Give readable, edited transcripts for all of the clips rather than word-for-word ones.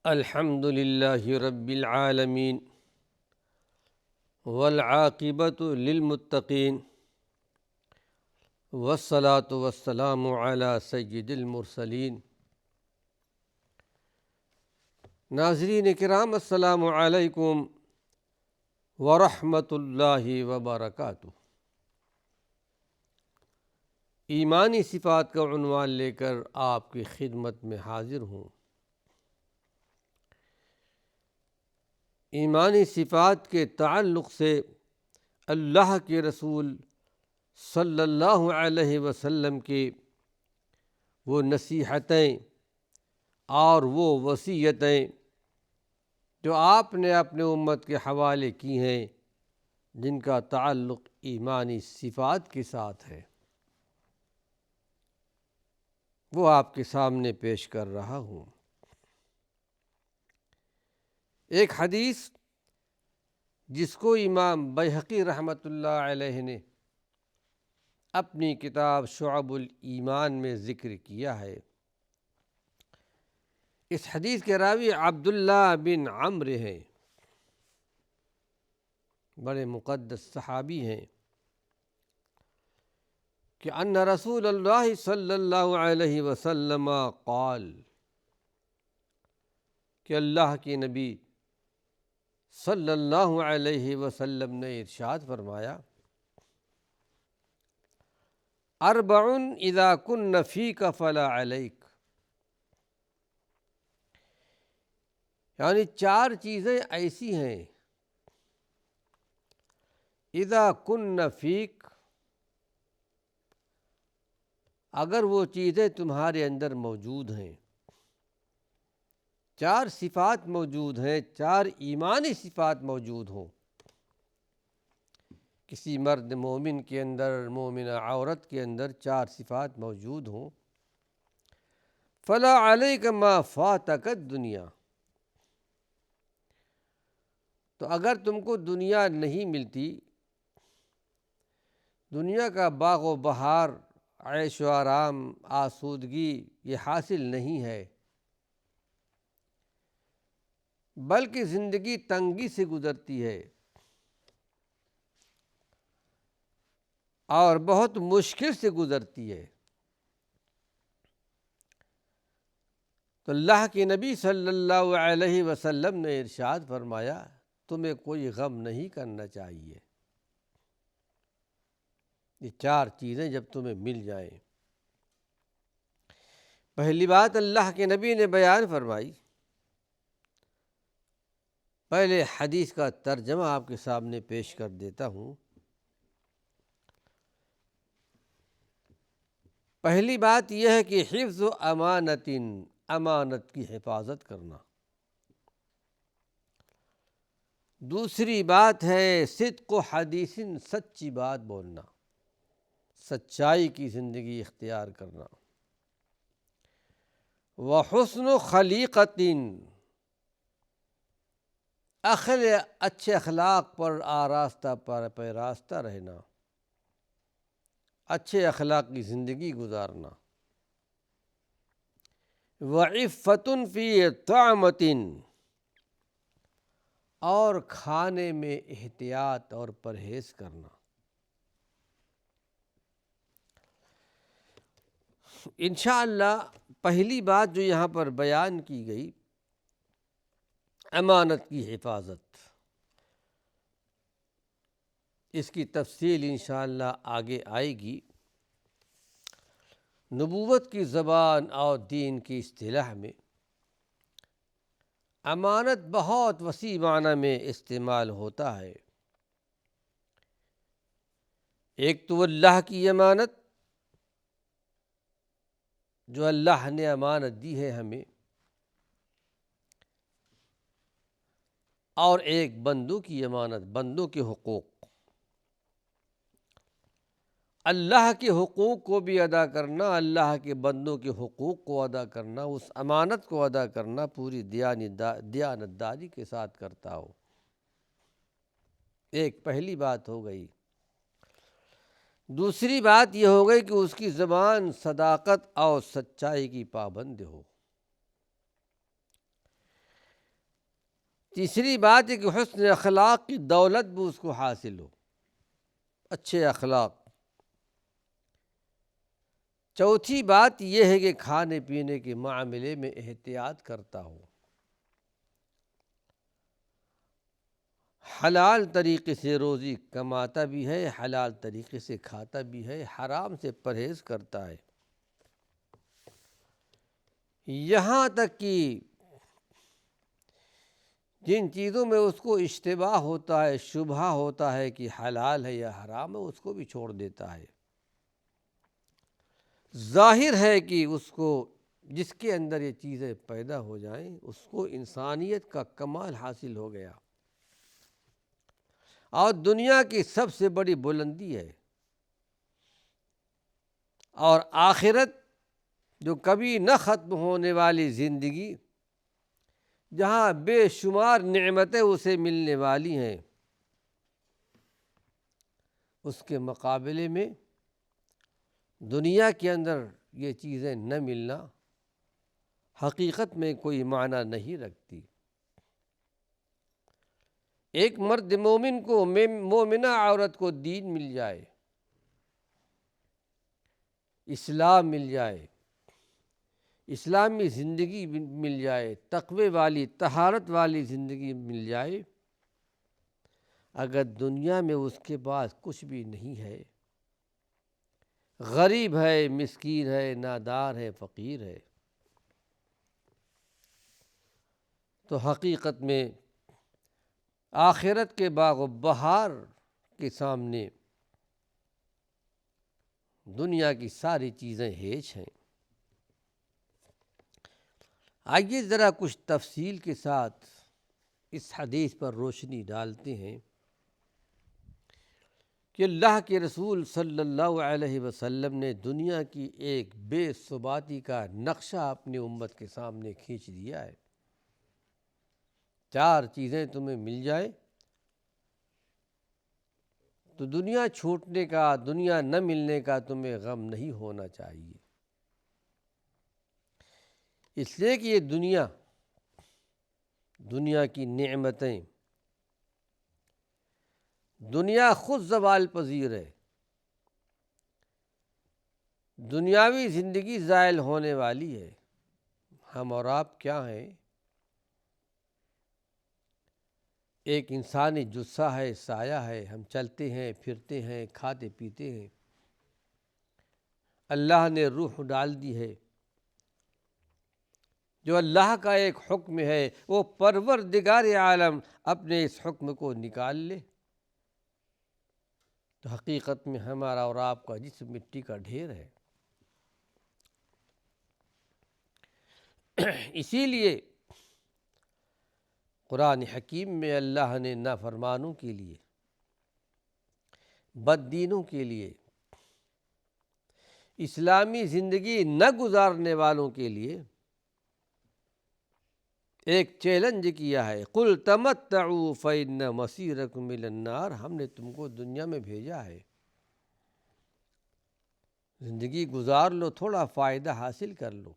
الحمد للہ رب العالمین والعاقبۃ للمتقین والصلاة والسلام علی سید المرسلین۔ ناظرین کرام، السلام علیکم ورحمۃ اللہ وبرکاتہ۔ ایمانی صفات کا عنوان لے کر آپ کی خدمت میں حاضر ہوں۔ ایمانی صفات کے تعلق سے اللہ کے رسول صلی اللہ علیہ وسلم کی وہ نصیحتیں اور وہ وصیتیں جو آپ نے اپنے امت کے حوالے کی ہیں، جن کا تعلق ایمانی صفات کے ساتھ ہے، وہ آپ کے سامنے پیش کر رہا ہوں۔ ایک حدیث جس کو امام بیہقی رحمۃ اللہ علیہ نے اپنی کتاب شعب الایمان میں ذکر کیا ہے۔ اس حدیث کے راوی عبداللہ بن عمرو ہیں، بڑے مقدس صحابی ہیں، کہ ان رسول اللہ صلی اللہ علیہ وسلم قال، کہ اللہ کے نبی صلی اللہ علیہ وسلم نے ارشاد فرمایا، اربع اذا کن فیک فلا علیک، یعنی چار چیزیں ایسی ہیں، اذا کن فیک، اگر وہ چیزیں تمہارے اندر موجود ہیں، چار صفات موجود ہیں، چار ایمانی صفات موجود ہوں کسی مرد مومن کے اندر، مومنہ عورت کے اندر چار صفات موجود ہوں، فلا علیک ما فاتک الدنیا، تو اگر تم کو دنیا نہیں ملتی، دنیا کا باغ و بہار، عیش و آرام، آسودگی یہ حاصل نہیں ہے، بلکہ زندگی تنگی سے گزرتی ہے اور بہت مشکل سے گزرتی ہے، تو اللہ کے نبی صلی اللہ علیہ وسلم نے ارشاد فرمایا، تمہیں کوئی غم نہیں کرنا چاہیے، یہ چار چیزیں جب تمہیں مل جائیں۔ پہلی بات اللہ کے نبی نے بیان فرمائی، پہلے حدیث کا ترجمہ آپ کے سامنے پیش کر دیتا ہوں۔ پہلی بات یہ ہے کہ حفظ و امانت کی حفاظت کرنا۔ دوسری بات ہے صدق و حدیث، سچی بات بولنا، سچائی کی زندگی اختیار کرنا۔ وحسن خلیقۃ، اچھے اخلاق پر آراستہ پیراستہ رہنا، اچھے اخلاق کی زندگی گزارنا۔ وعفۃ فی طعمۃ، اور کھانے میں احتیاط اور پرہیز کرنا۔ انشاءاللہ پہلی بات جو یہاں پر بیان کی گئی، امانت کی حفاظت، اس کی تفصیل انشاءاللہ آگے آئے گی۔ نبوت کی زبان اور دین کی اصطلاح میں امانت بہت وسیع معنی میں استعمال ہوتا ہے۔ ایک تو اللہ کی امانت جو اللہ نے امانت دی ہے ہمیں، اور ایک بندوں کی امانت، بندوں کے حقوق، اللہ کے حقوق کو بھی ادا کرنا، اللہ کے بندوں کے حقوق کو ادا کرنا، اس امانت کو ادا کرنا پوری دیانتداری کے ساتھ کرتا ہو۔ ایک پہلی بات ہو گئی۔ دوسری بات یہ ہو گئی کہ اس کی زبان صداقت اور سچائی کی پابند ہو۔ تیسری بات ہے کہ حسن اخلاق کی دولت بھی اس کو حاصل ہو، اچھے اخلاق۔ چوتھی بات یہ ہے کہ کھانے پینے کے معاملے میں احتیاط کرتا ہو، حلال طریقے سے روزی کماتا بھی ہے، حلال طریقے سے کھاتا بھی ہے، حرام سے پرہیز کرتا ہے، یہاں تک کہ جن چیزوں میں اس کو اشتباہ ہوتا ہے، شبہ ہوتا ہے کہ حلال ہے یا حرام ہے، اس کو بھی چھوڑ دیتا ہے۔ ظاہر ہے کہ اس کو، جس کے اندر یہ چیزیں پیدا ہو جائیں، اس کو انسانیت کا کمال حاصل ہو گیا، اور دنیا کی سب سے بڑی بلندی ہے، اور آخرت جو کبھی نہ ختم ہونے والی زندگی، جہاں بے شمار نعمتیں اسے ملنے والی ہیں، اس کے مقابلے میں دنیا کے اندر یہ چیزیں نہ ملنا حقیقت میں کوئی معنی نہیں رکھتی۔ ایک مرد مومن کو، مومنہ عورت کو دین مل جائے، اسلام مل جائے، اسلامی زندگی مل جائے، تقوی والی، طہارت والی زندگی مل جائے، اگر دنیا میں اس کے پاس کچھ بھی نہیں ہے، غریب ہے، مسکین ہے، نادار ہے، فقیر ہے، تو حقیقت میں آخرت کے باغ و بہار کے سامنے دنیا کی ساری چیزیں ہیچ ہیں۔ آئیے ذرا کچھ تفصیل کے ساتھ اس حدیث پر روشنی ڈالتے ہیں کہ اللہ کے رسول صلی اللہ علیہ وسلم نے دنیا کی ایک بے ثباتی کا نقشہ اپنی امت کے سامنے کھینچ دیا ہے۔ 4 چیزیں تمہیں مل جائیں تو دنیا چھوٹنے کا، دنیا نہ ملنے کا تمہیں غم نہیں ہونا چاہیے، اس لیے کہ یہ دنیا کی نعمتیں، دنیا خود زوال پذیر ہے، دنیاوی زندگی زائل ہونے والی ہے۔ ہم اور آپ کیا ہیں؟ ایک انسانی جثہ ہے، سایہ ہے، ہم چلتے ہیں، پھرتے ہیں، کھاتے پیتے ہیں، اللہ نے روح ڈال دی ہے، جو اللہ کا ایک حکم ہے، وہ پروردگار عالم اپنے اس حکم کو نکال لے تو حقیقت میں ہمارا اور آپ کا جسم مٹی کا ڈھیر ہے۔ اسی لیے قرآن حکیم میں اللہ نے نافرمانوں کے لیے، بد دینوں کے لیے، اسلامی زندگی نہ گزارنے والوں کے لیے ایک چیلنج کیا ہے، قُلْ تَمَتَّعُوا فَإِنَّ مَصِيرَكُمْ إِلَى النَّارِ۔ ہم نے تم کو دنیا میں بھیجا ہے، زندگی گزار لو، تھوڑا فائدہ حاصل کر لو،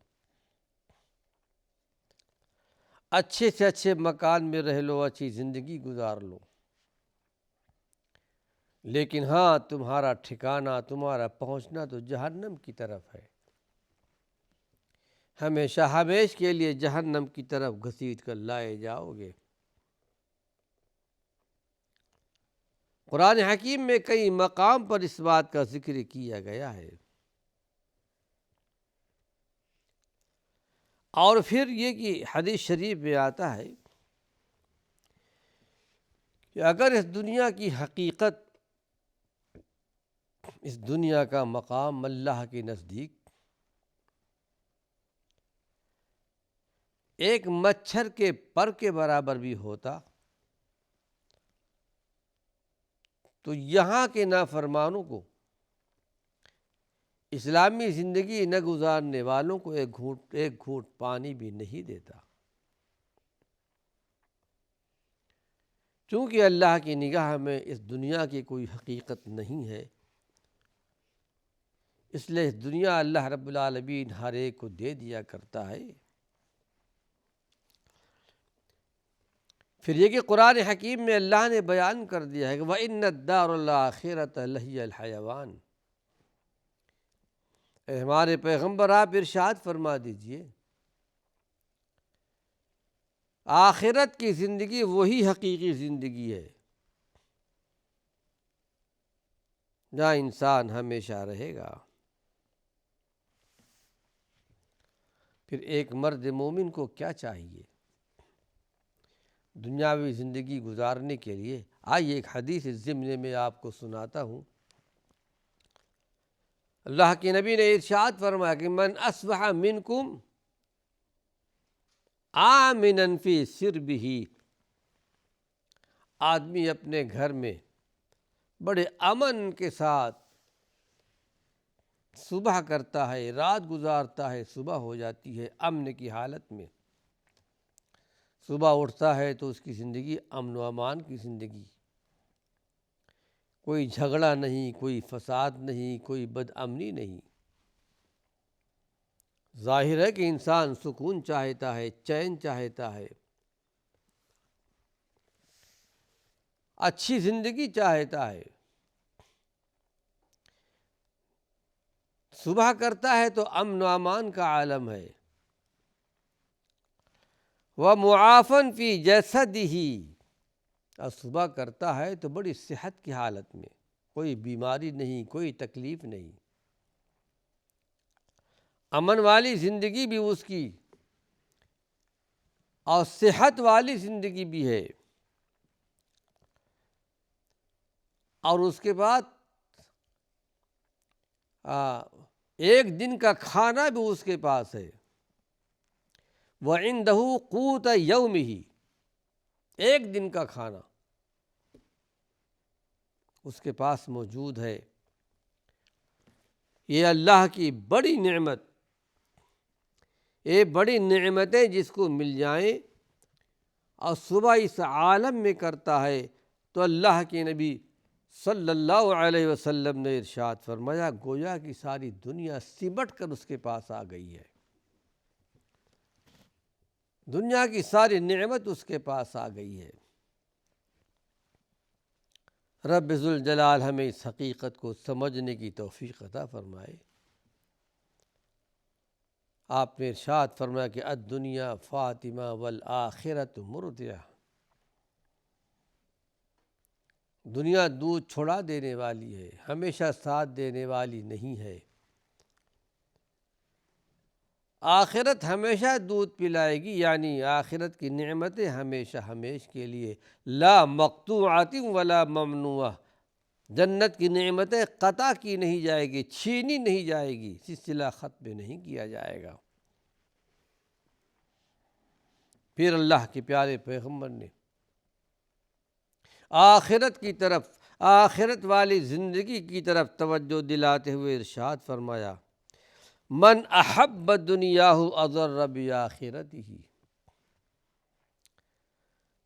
اچھے سے اچھے مکان میں رہ لو، اچھی زندگی گزار لو، لیکن ہاں تمہارا ٹھکانہ، تمہارا پہنچنا تو جہنم کی طرف ہے، ہمیشہ ہمیش کے لیے جہنم کی طرف گھسیٹ کر لائے جاؤ گے۔ قرآن حکیم میں کئی مقام پر اس بات کا ذکر کیا گیا ہے، اور پھر یہ کہ حدیث شریف میں آتا ہے کہ اگر اس دنیا کی حقیقت، اس دنیا کا مقام اللہ کے نزدیک ایک مچھر کے پر کے برابر بھی ہوتا تو یہاں کے نافرمانوں کو، اسلامی زندگی نہ گزارنے والوں کو ایک گھونٹ پانی بھی نہیں دیتا، چونکہ اللہ کی نگاہ میں اس دنیا کی کوئی حقیقت نہیں ہے، اس لیے دنیا اللہ رب العالمین ہر ایک کو دے دیا کرتا ہے۔ پھر یہ کہ قرآن حکیم میں اللہ نے بیان کر دیا ہے کہ وَإِنَّ الدَّارَ الْآخِرَةَ لَهِيَ الْحَيَوَانُ۔ اے ہمارے پیغمبر آپ ارشاد فرما دیجئے آخرت کی زندگی وہی حقیقی زندگی ہے جہاں انسان ہمیشہ رہے گا۔ پھر ایک مرد مومن کو کیا چاہیے دنیاوی زندگی گزارنے کے لیے؟ آئیے ایک حدیث اس ضمن میں آپ کو سناتا ہوں۔ اللہ کے نبی نے ارشاد فرمایا کہ من اصبح منکم آمنا فی سربہ، آدمی اپنے گھر میں بڑے امن کے ساتھ صبح کرتا ہے، رات گزارتا ہے، صبح ہو جاتی ہے امن کی حالت میں، صبح اٹھتا ہے تو اس کی زندگی امن و امان کی زندگی، کوئی جھگڑا نہیں، کوئی فساد نہیں، کوئی بد امنی نہیں۔ ظاہر ہے کہ انسان سکون چاہتا ہے، چین چاہتا ہے، اچھی زندگی چاہتا ہے۔ صبح کرتا ہے تو امن و امان کا عالم ہے۔ وَمُعَافًا فِي جَسَدِهِ، اور صبح کرتا ہے تو بڑی صحت کی حالت میں، کوئی بیماری نہیں، کوئی تکلیف نہیں، امن والی زندگی بھی اس کی اور صحت والی زندگی بھی ہے۔ اور اس کے بعد ایک دن کا کھانا بھی اس کے پاس ہے۔ وَعِندَهُ قُوتَ يَوْمِهِ، ایک دن کا کھانا اس کے پاس موجود ہے۔ یہ اللہ کی بڑی نعمت، یہ بڑی نعمتیں جس کو مل جائیں اور صبح اس عالم میں کرتا ہے تو اللہ کے نبی صلی اللہ علیہ وسلم نے ارشاد فرمایا گویا کہ ساری دنیا سمٹ کر اس کے پاس آ گئی ہے، دنیا کی ساری نعمت اس کے پاس آ گئی ہے۔ رب ذوالجلال ہمیں اس حقیقت کو سمجھنے کی توفیق عطا فرمائے۔ آپ نے ارشاد فرمایا کہ الدنیا فاطمہ والآخرۃ مرضعہ، دنیا دودھ چھڑا دینے والی ہے، ہمیشہ ساتھ دینے والی نہیں ہے۔ آخرت ہمیشہ دودھ پلائے گی، یعنی آخرت کی نعمتیں ہمیشہ ہمیش کے لیے، لا مقطوعۃ ولا ممنوعہ، جنت کی نعمتیں قطع کی نہیں جائے گی، چھینی نہیں جائے گی، سلسلہ ختم نہیں کیا جائے گا۔ پھر اللہ کے پیارے پیغمبر نے آخرت کی طرف، آخرت والی زندگی کی طرف توجہ دلاتے ہوئے ارشاد فرمایا من احب دنیاہ اضر بآخرتہ،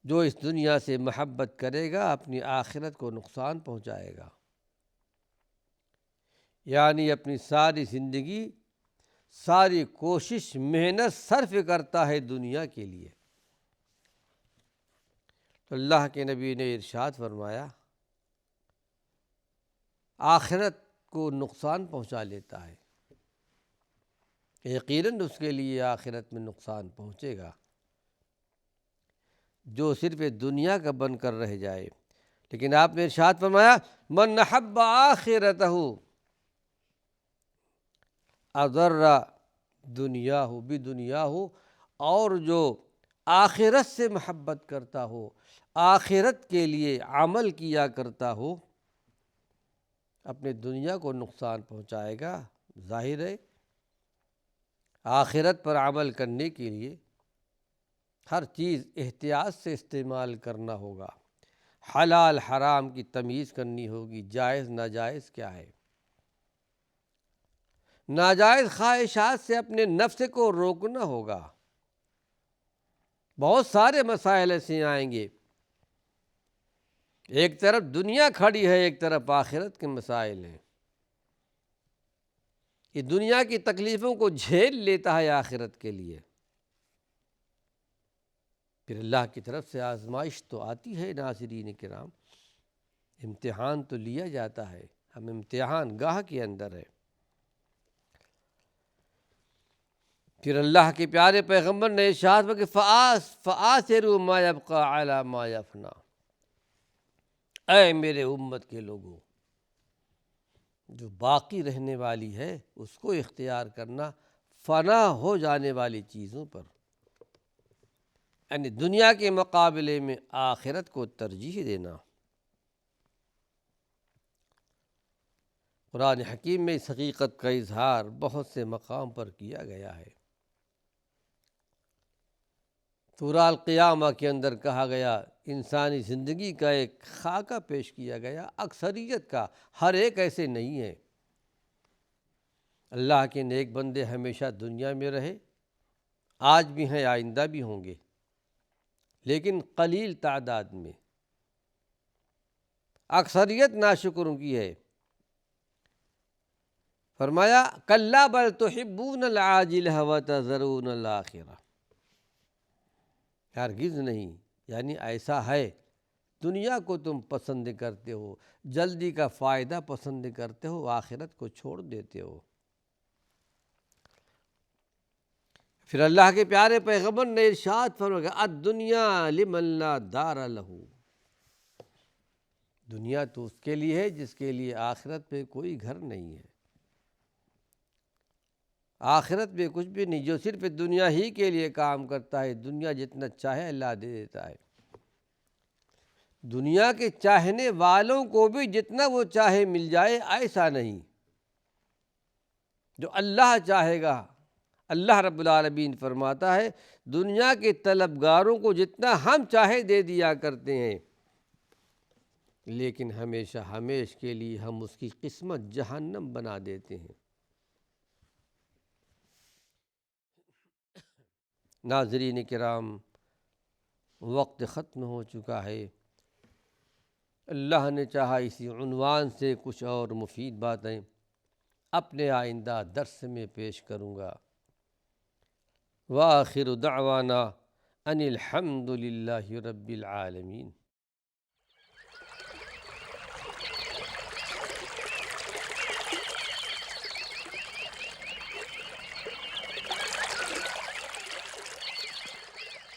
جو اس دنیا سے محبت کرے گا اپنی آخرت کو نقصان پہنچائے گا، یعنی اپنی ساری زندگی، ساری کوشش، محنت صرف کرتا ہے دنیا کے لیے، تو اللہ کے نبی نے ارشاد فرمایا آخرت کو نقصان پہنچا لیتا ہے، یقیناً اس کے لیے آخرت میں نقصان پہنچے گا جو صرف دنیا کا بن کر رہ جائے۔ لیکن آپ نے ارشاد فرمایا من احب آخرتہ اضر دنیاہ بدنیاہ، اور جو آخرت سے محبت کرتا ہو، آخرت کے لیے عمل کیا کرتا ہو، اپنے دنیا کو نقصان پہنچائے گا۔ ظاہر ہے آخرت پر عمل کرنے کے لیے ہر چیز احتیاط سے استعمال کرنا ہوگا، حلال حرام کی تمیز کرنی ہوگی، جائز ناجائز کیا ہے، ناجائز خواہشات سے اپنے نفس کو روکنا ہوگا۔ بہت سارے مسائل ایسے آئیں گے، ایک طرف دنیا کھڑی ہے، ایک طرف آخرت کے مسائل ہیں، یہ دنیا کی تکلیفوں کو جھیل لیتا ہے آخرت کے لیے، پھر اللہ کی طرف سے آزمائش تو آتی ہے ناظرین کرام، امتحان تو لیا جاتا ہے، ہم امتحان گاہ کے اندر ہے۔ پھر اللہ کے پیارے پیغمبر نے ارشاد کہ فآثروا ما یبقى علی ما یفنا، اے میرے امت کے لوگوں، جو باقی رہنے والی ہے اس کو اختیار کرنا فنا ہو جانے والی چیزوں پر، یعنی دنیا کے مقابلے میں آخرت کو ترجیح دینا۔ قرآن حکیم میں اس حقیقت کا اظہار بہت سے مقام پر کیا گیا ہے۔ سورہ القیامہ کے اندر کہا گیا، انسانی زندگی کا ایک خاکہ پیش کیا گیا، اکثریت کا، ہر ایک ایسے نہیں ہے۔ اللہ کے نیک بندے ہمیشہ دنیا میں رہے، آج بھی ہیں، آئندہ بھی ہوں گے، لیکن قلیل تعداد میں، اکثریت ناشکروں کی ہے۔ فرمایا کلا بل تحبون العاجلہ وتذرون الآخرہ، ہرگز نہیں، یعنی ایسا ہے، دنیا کو تم پسند کرتے ہو، جلدی کا فائدہ پسند کرتے ہو، آخرت کو چھوڑ دیتے ہو۔ پھر اللہ کے پیارے پیغمبر نے ارشاد فرمایا الدنیا لمن لا دار لہ، دنیا تو اس کے لیے ہے جس کے لیے آخرت پہ کوئی گھر نہیں ہے، آخرت میں کچھ بھی نہیں، جو صرف دنیا ہی کے لیے کام کرتا ہے، دنیا جتنا چاہے اللہ دے دیتا ہے۔ دنیا کے چاہنے والوں کو بھی جتنا وہ چاہے مل جائے، ایسا نہیں۔ جو اللہ چاہے گا، اللہ رب العالمین فرماتا ہے دنیا کے طلبگاروں کو جتنا ہم چاہے دے دیا کرتے ہیں، لیکن ہمیشہ ہمیش کے لیے ہم اس کی قسمت جہنم بنا دیتے ہیں۔ ناظرین کرام، وقت ختم ہو چکا ہے، اللہ نے چاہا اسی عنوان سے کچھ اور مفید باتیں اپنے آئندہ درس میں پیش کروں گا۔ وآخر دعوانا ان الحمد للہ رب العالمین۔